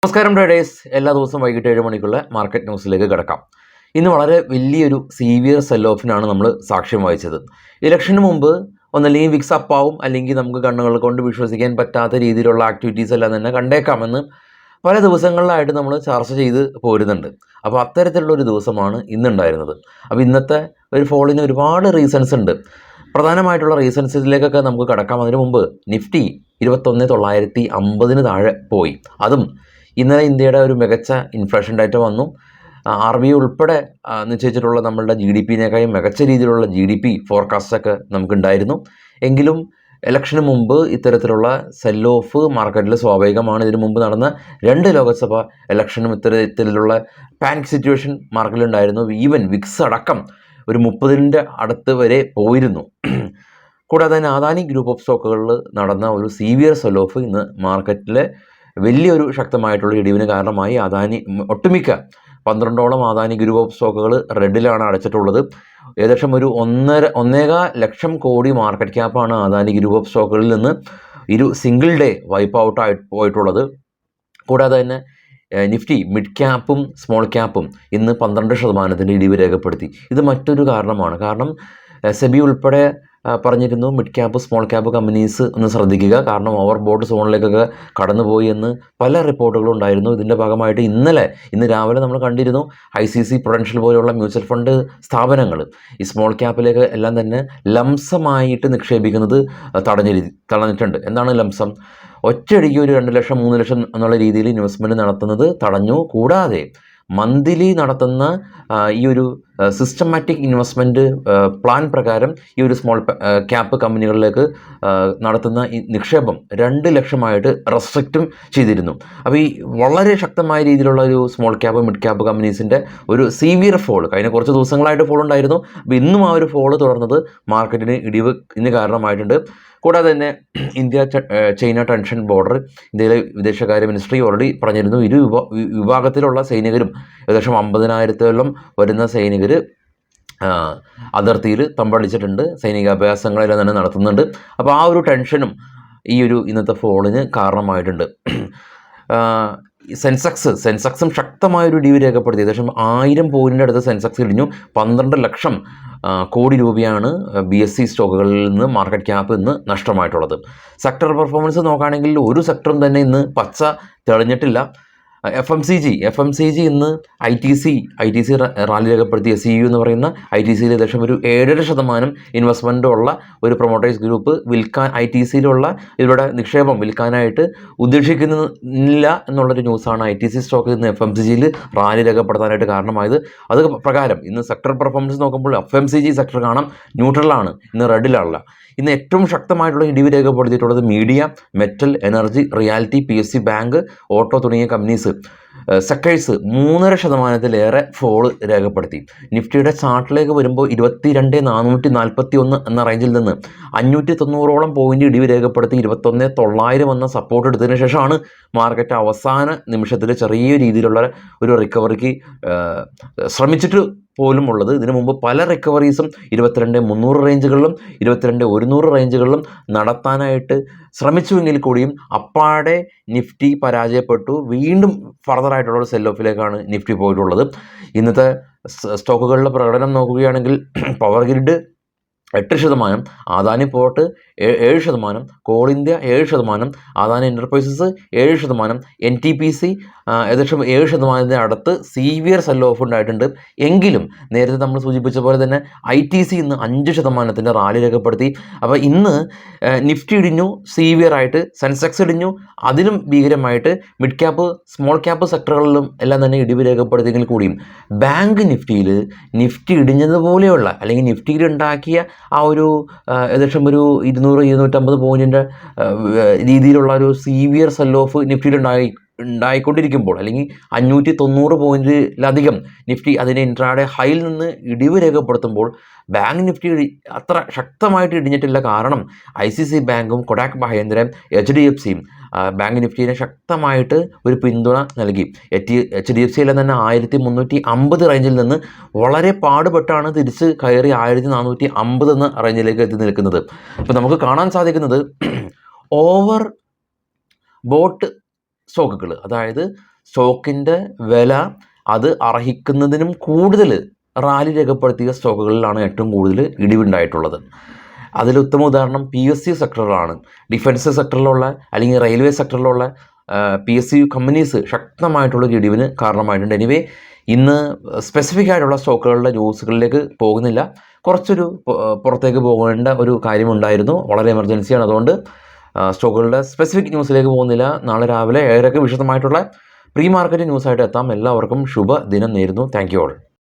നമസ്കാരം ട്രേഡേഴ്സ്, എല്ലാ ദിവസവും വൈകിട്ട് 7 മണിക്കുള്ള മാർക്കറ്റ് ന്യൂസിലേക്ക് കിടക്കാം. ഇന്ന് വളരെ വലിയൊരു സീവിയർ സെൽ ഓഫിനാണ് നമ്മൾ സാക്ഷ്യം വഹിച്ചത്. ഇലക്ഷന് മുമ്പ് ഒന്നല്ലെങ്കിൽ വിക്സ് അപ്പാവും, അല്ലെങ്കിൽ നമുക്ക് കണ്ണുകൾ കൊണ്ട് വിശ്വസിക്കാൻ പറ്റാത്ത രീതിയിലുള്ള ആക്ടിവിറ്റീസ് എല്ലാം തന്നെ കണ്ടേക്കാമെന്ന് പല ദിവസങ്ങളിലായിട്ട് നമ്മൾ ചർച്ച ചെയ്ത് പോരുന്നുണ്ട്. അപ്പോൾ അത്തരത്തിലുള്ളൊരു ദിവസമാണ് ഇന്നുണ്ടായിരുന്നത്. അപ്പോൾ ഇന്നത്തെ ഒരു ഫോളിന് ഒരുപാട് റീസൺസ് ഉണ്ട്. പ്രധാനമായിട്ടുള്ള റീസൺസിലേക്കൊക്കെ നമുക്ക് കിടക്കാം. അതിനു മുമ്പ് നിഫ്റ്റി 21,950 താഴെ പോയി. അതും ഇന്നലെ ഇന്ത്യയുടെ ഒരു മികച്ച ഇൻഫ്ലേഷൻ ഡാറ്റ വന്നു. RBI ഉൾപ്പെടെ നിശ്ചയിച്ചിട്ടുള്ള നമ്മളുടെ GDP-നേക്കാളും മികച്ച രീതിയിലുള്ള GDP ഫോർകാസ്റ്റൊക്കെ നമുക്കുണ്ടായിരുന്നു. എങ്കിലും ഇലക്ഷന് മുമ്പ് ഇത്തരത്തിലുള്ള സെൽ ഓഫ് മാർക്കറ്റിൽ സ്വാഭാവികമാണ്. ഇതിനു മുമ്പ് നടന്ന 2 ലോക്സഭ ഇലക്ഷനും ഇത്തരത്തിലുള്ള പാനിക് സിറ്റുവേഷൻ മാർക്കറ്റിലുണ്ടായിരുന്നു. ഈവൻ വിക്സ് അടക്കം ഒരു 30ൻ്റെ അടുത്ത് വരെ പോയിരുന്നു. കൂടാതെ തന്നെ അദാനി ഗ്രൂപ്പ് ഓഫ് സ്റ്റോക്കുകളിൽ നടന്ന ഒരു സീവിയർ സെൽ ഓഫ് ഇന്ന് മാർക്കറ്റിലെ വലിയൊരു ശക്തമായിട്ടുള്ള ഇടിവിന് കാരണമായി. ഒട്ടുമിക്ക 12ഓളം അദാനി ഗ്രൂപ്പ് ഓഫ് സ്റ്റോക്കുകൾ റെഡിലാണ് അടച്ചിട്ടുള്ളത്. ഏകദേശം ഒരു 1.25 lakh crore market ക്യാപ്പാണ് Adani group of സ്റ്റോക്കുകളിൽ നിന്ന് സിംഗിൾ ഡേ വൈപ്പ് ഔട്ട് പോയിട്ടുള്ളത്. കൂടാതെ തന്നെ നിഫ്റ്റി മിഡ് ക്യാപ്പും സ്മോൾ ക്യാപ്പും ഇന്ന് 12% ഇടിവ് രേഖപ്പെടുത്തി. ഇത് മറ്റൊരു കാരണമാണ്. കാരണം സെബി ഉൾപ്പെടെ പറഞ്ഞിരുന്നു mid cap small cap companies ഒന്ന് ശ്രദ്ധിക്കുക, കാരണം ഓവർ ബോട്ട് സോണിലേക്കൊക്കെ കടന്നുപോയി എന്ന് പല റിപ്പോർട്ടുകളും ഉണ്ടായിരുന്നു. ഇതിൻ്റെ ഭാഗമായിട്ട് ഇന്ന് രാവിലെ നമ്മൾ കണ്ടിരുന്നു ICICI പ്രൊഡൻഷ്യൽ പോലെയുള്ള മ്യൂച്വൽ ഫണ്ട് സ്ഥാപനങ്ങൾ ഈ സ്മോൾ ക്യാപ്പിലേക്ക് എല്ലാം തന്നെ ലംസമായിട്ട് നിക്ഷേപിക്കുന്നത് തടഞ്ഞിട്ടുണ്ട്. എന്താണ് ലംസം? ഒറ്റയടിക്ക് ഒരു 2 ലക്ഷം 3 ലക്ഷം എന്നുള്ള രീതിയിൽ ഇൻവെസ്റ്റ്മെൻറ്റ് നടത്തുന്നത് തടഞ്ഞു. കൂടാതെ മന്ത്ലി നടത്തുന്ന ഈ ഒരു സിസ്റ്റമാറ്റിക് ഇൻവെസ്റ്റ്മെൻറ്റ് പ്ലാൻ പ്രകാരം ഈ ഒരു സ്മോൾ ക്യാപ്പ് കമ്പനികളിലേക്ക് നടത്തുന്ന ഈ നിക്ഷേപം 2 ലക്ഷമായിട്ട് റെസ്ട്രിക്റ്റും ചെയ്തിരുന്നു. അപ്പോൾ ഈ വളരെ ശക്തമായ രീതിയിലുള്ള ഒരു സ്മോൾ ക്യാപ്പ് മിഡ് ക്യാപ്പ് കമ്പനീസിൻ്റെ ഒരു സീവിയർ ഫോൾ കഴിഞ്ഞ കുറച്ച് ദിവസങ്ങളായിട്ട് ഫോൾ ഉണ്ടായിരുന്നു. അപ്പോൾ ഇന്നും ആ ഒരു ഫോൾ തുടർന്നത് മാർക്കറ്റിന് ഇടിവിന് കാരണമായിട്ടുണ്ട്. കൂടാതെ തന്നെ ഇന്ത്യ ചൈന ടെൻഷൻ ബോർഡർ, ഇന്ത്യയിലെ വിദേശകാര്യ മിനിസ്ട്രി ഓൾറെഡി പറഞ്ഞിരുന്നു വിഭാഗത്തിലുള്ള സൈനികരും ഏകദേശം 50,000-ഓളം വരുന്ന സൈനികർ അതിർത്തിയിൽ തമ്പടിച്ചിട്ടുണ്ട്. സൈനികാഭ്യാസങ്ങളെല്ലാം തന്നെ നടത്തുന്നുണ്ട്. അപ്പോൾ ആ ഒരു ടെൻഷനും ഈ ഒരു ഇന്നത്തെ ഫോളിന് കാരണമായിട്ടുണ്ട്. സെൻസെക്സും ശക്തമായൊരു ഇടിവ് രേഖപ്പെടുത്തി. ഏകദേശം 1000 പോയിൻറ്റിൻ്റെ അടുത്ത് സെൻസെക്സ് ഇടിഞ്ഞു. 12 ലക്ഷം കോടി രൂപയാണ് BSE സ്റ്റോക്കുകളിൽ നിന്ന് മാർക്കറ്റ് ക്യാപ്പ് ഇന്ന് നഷ്ടമായിട്ടുള്ളത്. സെക്ടർ പെർഫോമൻസ് നോക്കുകയാണെങ്കിൽ ഒരു സെക്ടറും തന്നെ ഇന്ന് പച്ച തെളിഞ്ഞിട്ടില്ല. FMCG ഇന്ന് ITC റാലി രേഖപ്പെടുത്തി. SEU എന്ന് പറയുന്ന ITCയിൽ ഏകദേശം ഒരു 7.5% ഇൻവെസ്റ്റ്മെൻ്റ് ഉള്ള ഒരു പ്രൊമോട്ടേഴ്സ് ഗ്രൂപ്പ് ITCയിലുള്ള ഇവരുടെ നിക്ഷേപം വിൽക്കാനായിട്ട് ഉദ്ദേശിക്കുന്നില്ല എന്നുള്ളൊരു ന്യൂസാണ് ITC സ്റ്റോക്ക് ഇന്ന് FMCGയിൽ റാലി രേഖപ്പെടുത്താനായിട്ട് കാരണമായത്. അത് പ്രകാരം ഇന്ന് സെക്ടർ പെർഫോമൻസ് നോക്കുമ്പോൾ FMCG സെക്ടർ കാണാം ന്യൂട്രലാണ്, ഇന്ന് റെഡിലല്ല. ഇന്ന് ഏറ്റവും ശക്തമായിട്ടുള്ള ഇടിവ് രേഖപ്പെടുത്തിയിട്ടുള്ളത് media, metal, energy, reality, PSU bank, auto തുടങ്ങിയ കമ്പനീസ് സെക്ടേഴ്സ് 3.5%-ലേറെ ഫോള് രേഖപ്പെടുത്തി. നിഫ്റ്റിയുടെ ചാർട്ടിലേക്ക് വരുമ്പോൾ 22,441 എന്ന റേഞ്ചിൽ നിന്ന് 590ഓളം പോയിന്റ് ഇടിവ് രേഖപ്പെടുത്തി 21,900 എന്ന സപ്പോർട്ട് എടുത്തതിന് ശേഷമാണ് മാർക്കറ്റ് അവസാന നിമിഷത്തിൽ ചെറിയ രീതിയിലുള്ള ഒരു റിക്കവറിക്ക് ശ്രമിച്ചിട്ട് പോലും ഉള്ളത്. ഇതിനു മുമ്പ് പല റിക്കവറീസും 22,300 റേഞ്ചുകളിലും 22,100 റേഞ്ചുകളിലും നടത്താനായിട്ട് ശ്രമിച്ചുവെങ്കിൽ കൂടിയും അപ്പാടെ നിഫ്റ്റി പരാജയപ്പെട്ടു. വീണ്ടും ഫർദറായിട്ടുള്ള ഒരു സെൽ ഓഫിലേക്കാണ് നിഫ്റ്റി പോയിട്ടുള്ളത്. ഇന്നത്തെ സ്റ്റോക്കുകളുടെ പ്രകടനം നോക്കുകയാണെങ്കിൽ power grid 8%, Adani port 7%, call India 7%, Adani enterprises 7%, NTPC ഏകദേശം 7%-ൻ്റെ അടുത്ത് സീവിയർ സെൽ ഓഫ് ഉണ്ടായിട്ടുണ്ട്. എങ്കിലും നേരത്തെ നമ്മൾ സൂചിപ്പിച്ച പോലെ തന്നെ ITC ഇന്ന് 5%-ൻ്റെ റാലി രേഖപ്പെടുത്തി. അപ്പോൾ ഇന്ന് നിഫ്റ്റി ഇടിഞ്ഞു സീവിയർ ആയിട്ട്, സെൻസെക്സ് ഇടിഞ്ഞു അതിലും ഭീകരമായിട്ട്, മിഡ് ക്യാപ്പ് സ്മോൾ ക്യാപ്പ് സെക്ടറുകളിലും എല്ലാം തന്നെ ഇടിവ് രേഖപ്പെടുത്തിയെങ്കിൽ കൂടിയും ബാങ്ക് നിഫ്റ്റി ഇടിഞ്ഞതുപോലെയുള്ള അല്ലെങ്കിൽ നിഫ്റ്റിയിൽ ഉണ്ടാക്കിയ ആ ഒരു ഏകദേശം ഒരു 200-250 പോയിൻറ്റിൻ്റെ രീതിയിലുള്ള ഒരു സീവിയർ സെൽ ഓഫ് നിഫ്റ്റിയിൽ ഉണ്ടായിക്കൊണ്ടിരിക്കുമ്പോൾ, അല്ലെങ്കിൽ 590 പോയിൻറ്റിലധികം നിഫ്റ്റി അതിൻ്റെ ഇൻട്രാഡേ ഹൈയിൽ നിന്ന് ഇടിവ് രേഖപ്പെടുത്തുമ്പോൾ ബാങ്ക് നിഫ്റ്റി അത്ര ശക്തമായിട്ട് ഇടിഞ്ഞിട്ടില്ല. കാരണം ICICI ബാങ്കും കൊടാക് മഹീന്ദ്രയും HDFCയും ബാങ്ക് നിഫ്റ്റിയെ ശക്തമായിട്ട് ഒരു പിന്തുണ നൽകി. HDFCയിലെ തന്നെ 1350 റേഞ്ചിൽ നിന്ന് വളരെ പാടുപെട്ടാണ് തിരിച്ച് കയറി 1450 എന്ന റേഞ്ചിലേക്ക് എത്തി നിൽക്കുന്നത്. അപ്പോൾ നമുക്ക് കാണാൻ സാധിക്കുന്നത് ഓവർ ബോട്ട് സ്റ്റോക്കുകൾ, അതായത് സ്റ്റോക്കിൻ്റെ വില അത് അർഹിക്കുന്നതിനും കൂടുതൽ റാലി രേഖപ്പെടുത്തിയ സ്റ്റോക്കുകളിലാണ് ഏറ്റവും കൂടുതൽ ഇടിവുണ്ടായിട്ടുള്ളത്. അതിൽ ഉത്തമ ഉദാഹരണം PSU സെക്ടറിലാണ്. ഡിഫൻസ് സെക്ടറിലുള്ള അല്ലെങ്കിൽ റെയിൽവേ സെക്ടറിലുള്ള PSU കമ്പനീസ് ശക്തമായിട്ടുള്ളൊരു ഇടിവിന് കാരണമായിട്ടുണ്ട്. എനിവേ ഇന്ന് സ്പെസിഫിക് ആയിട്ടുള്ള സ്റ്റോക്കുകളുടെ ന്യൂസുകളിലേക്ക് പോകുന്നില്ല. കുറച്ചൊരു പുറത്തേക്ക് പോകേണ്ട ഒരു കാര്യമുണ്ടായിരുന്നു, വളരെ എമർജൻസിയാണ്. അതുകൊണ്ട് സ്റ്റോക്കുകളുടെ സ്പെസിഫിക് ന്യൂസിലേക്ക് പോകുന്നില്ല. നാളെ രാവിലെ 7:30 വിശദമായിട്ടുള്ള പ്രീ മാർക്കറ്റ് ന്യൂസായിട്ട് എത്താം. എല്ലാവർക്കും ശുഭദിനം നേരുന്നു. Thank you all.